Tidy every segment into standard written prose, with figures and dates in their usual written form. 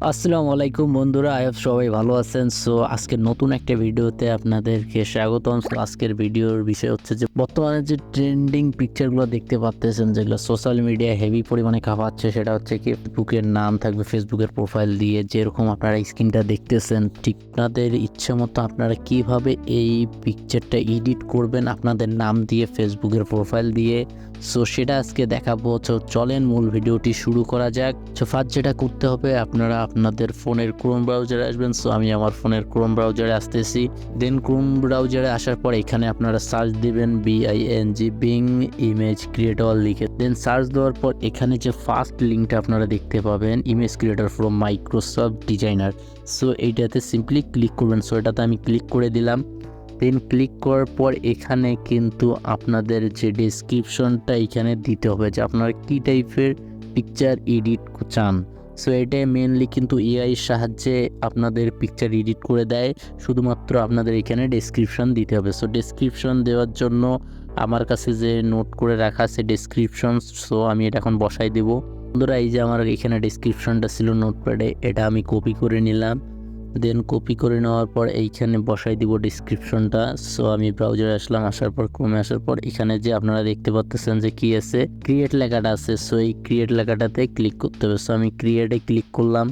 আসসালামু আলাইকুম বন্ধুরা, আই হোপ সবাই ভালো আছেন। সো আজকের নতুন একটা ভিডিওতে আপনাদেরকে স্বাগতম। সো আজকের ভিডিওর বিষয় হচ্ছে যে বর্তমানে যে ট্রেন্ডিং পিকচারগুলো দেখতে পাচ্তেছেন, যেগুলো সোশ্যাল মিডিয়ায় হেভি পরিমাণে খাওয়াচ্ছে, সেটা হচ্ছে কি ফেসবুকের নাম থাকবে, ফেসবুকের প্রোফাইল দিয়ে যেরকম আপনারা স্ক্রিনটা দেখতেছেন, ঠিক আপনাদের ইচ্ছে মতো আপনারা কিভাবে এই পিকচারটা এডিট করবেন আপনাদের নাম দিয়ে, ফেসবুকের প্রোফাইল দিয়ে। সো সেটা আজকে দেখাবো। চলেন মূল ভিডিওটি শুরু করা যাক। ফার্স্ট যেটা করতে হবে, আপনারা আপনাদের ফোনের ক্রোম ব্রাউজারে আসবেন। সো আমি আমার ফোনের ক্রোম ব্রাউজারে আসতেছি। দেন ক্রোম ব্রাউজারে আসার পর এখানে আপনারা সার্চ দিবেন BING বিং ইমেজ ক্রিয়েটর লিখে। দেন সার্চ দেওয়ার পর এখানে যে ফার্স্ট লিঙ্কটা আপনারা দেখতে পাবেন, image creator from Microsoft designer. So এইটাতে সিম্পলি ক্লিক করবেন। সো এটাতে আমি ক্লিক করে দিলাম। দেন ক্লিক করার পর এখানে কিন্তু আপনাদের যে ডেসক্রিপশনটা এখানে দিতে হবে, যে আপনারা কী টাইপের পিকচার এডিট চান। সো এটাই মেনলি কিন্তু এআইয়ের সাহায্যে আপনাদের পিকচার এডিট করে দেয়। শুধুমাত্র আপনাদের এখানে ডেসক্রিপশন দিতে হবে। সো ডেসক্রিপশন দেওয়ার জন্য আমার কাছে যে নোট করে রাখা আছে ডেসক্রিপশন, সো আমি এটা এখন বসাই দেবো। বন্ধুরা, এই যে আমার এখানে ডেসক্রিপশনটা ছিল নোটপ্যাডে, এটা আমি কপি করে নিলাম। দেন কপি করে নেওয়ার পর এইখানে বসাই দিব ডিসক্রিপশনটা। সো আমি ব্রাউজারে আসলাম, আসার পর ক্রোমে আসার পর এখানে যে আপনারা দেখতে পাচ্ছেন যে কি আছে, ক্রিয়েট লেখাটা আছে। সো এই ক্রিয়েট লেখাটাতে ক্লিক করতে হবে। সো আমি ক্রিয়েটে ক্লিক করলাম।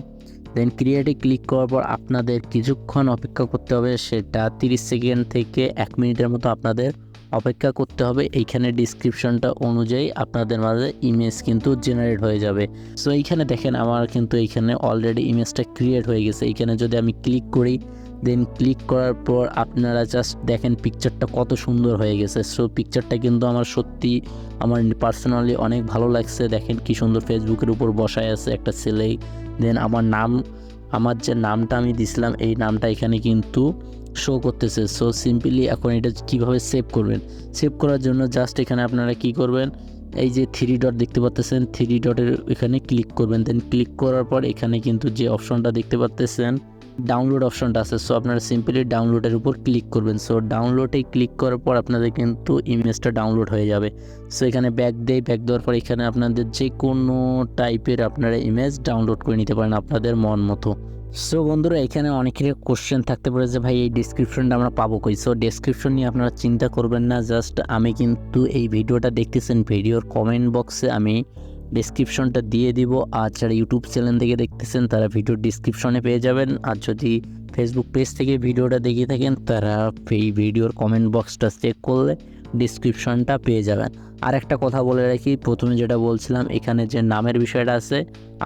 দেন ক্রিয়েটে ক্লিক করার পর আপনাদের কিছুক্ষণ অপেক্ষা করতে হবে, সেটা 30 সেকেন্ড থেকে 1 মিনিটের মতো আপনাদের অপেক্ষা করতে হবে। এইখানে ডিসক্রিপশনটা অনুযায়ী আপনাদের মাঝে ইমেজ কিন্তু জেনারেট হয়ে যাবে। সো এইখানে দেখেন আমার কিন্তু এইখানে অলরেডি ইমেজটা ক্রিয়েট হয়ে গেছে। এইখানে যদি আমি ক্লিক করি, দেন ক্লিক করার পর আপনারা জাস্ট দেখেন পিকচারটা কত সুন্দর হয়ে গেছে। সো পিকচারটা কিন্তু আমার সত্যি আমার পার্সোনালি অনেক ভালো লাগছে। দেখেন কি সুন্দর ফেসবুকের উপর বসায় আছে একটা ছেলে। দেন আমার যে নামটা আমি দিছিলাম, এই নামটা এখানে কিন্তু শো করতেছে। সো সিম্পলি এখন এটা কীভাবে সেভ করবেন, সেভ করার জন্য জাস্ট এখানে আপনারা কি করবেন, এই যে 3 ডট দেখতে পাচ্ছেন, 3 ডটের এখানে ক্লিক করবেন। দেন ক্লিক করার পর এখানে কিন্তু যে অপশনটা দেখতে পাচ্ছেন, ডাউনলোড অপশনটা আছে। সো আপনারা সিম্পলি ডাউনলোডের উপর ক্লিক করবেন। সো ডাউনলোডে ক্লিক করার পর আপনাদের কিন্তু ইমেজটা ডাউনলোড হয়ে যাবে। সো এখানে ব্যাক দেওয়ার পর এখানে আপনাদের যে কোনো টাইপের আপনারা ইমেজ ডাউনলোড করে নিতে পারেন আপনাদের মন মতো। সো বন্ধুরা, এখানে অনেকের কোশ্চেন থাকতে পারে যে ভাই এই ডিসক্রিপশনটা আমরা পাবো কই। সো ডিসক্রিপশন নিয়ে আপনারা চিন্তা করবেন না, জাস্ট আমি কিন্তু এই ভিডিওটা দেখতেছেন, ভিডিওর কমেন্ট বক্সে আমি ডিসক্রিপশনটা দিয়ে দিব। আর যারা ইউটিউব চ্যানেল থেকে দেখতেছেন তারা ভিডিওর ডিসক্রিপশনে পেয়ে যাবেন। আর যদি ফেসবুক পেজ থেকে ভিডিওটা দেখে থাকেন তারা এই ভিডিওর কমেন্ট বক্সটা চেক করলে ডিসক্রিপশনটা পেয়ে যাবেন। আর একটা কথা বলে রাখি, প্রথমে যেটা বলছিলাম, এখানে যে নামের বিষয়টা আছে,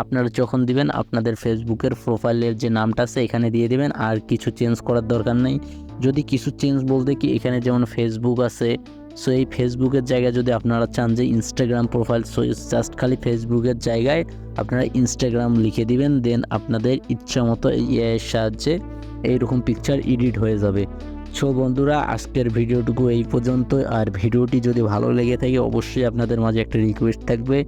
আপনারা যখন দিবেন আপনাদের ফেসবুকের প্রোফাইলের যে নামটা আছে এখানে দিয়ে দিবেন, আর কিছু চেঞ্জ করার দরকার নেই। যদি কিছু চেঞ্জ বলতে কি, এখানে যেমন ফেসবুক আছে, সো এই ফেসবুকের জায়গায় যদি আপনারা চান যে ইনস্টাগ্রাম প্রোফাইল, সো জাস্ট খালি ফেসবুকের জায়গায় আপনারা ইনস্টাগ্রাম লিখে দিবেন। দেন আপনাদের ইচ্ছা মতো এর সাহায্যে এইরকম পিকচার এডিট হয়ে যাবে। সো বন্ধুরা, আজকের ভিডিওটুকু এই পর্যন্ত। আর ভিডিওটি যদি ভালো লেগে থাকে অবশ্যই আপনাদের মাঝে একটা রিকোয়েস্ট থাকবে,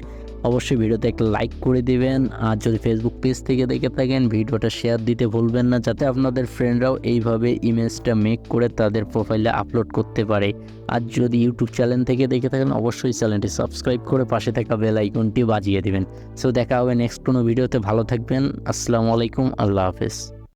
অবশ্যই ভিডিওতে একটা লাইক করে দিবেন। আর যদি ফেসবুক পেজ থেকে দেখে থাকেন ভিডিওটা শেয়ার দিতে ভুলবেন না, যাতে আপনাদের ফ্রেন্ডরাও এইভাবে ইমেজটা মেক করে তাদের প্রোফাইলে আপলোড করতে পারে। আর যদি ইউটিউব চ্যানেল থেকে দেখে থাকেন অবশ্যই চ্যানেলটি সাবস্ক্রাইব করে পাশে থাকা বেল আইকনটি বাজিয়ে দিবেন। সো দেখা হবে নেক্সট কোনো ভিডিওতে। ভালো থাকবেন। আসসালামু আলাইকুম, আল্লাহ হাফেজ।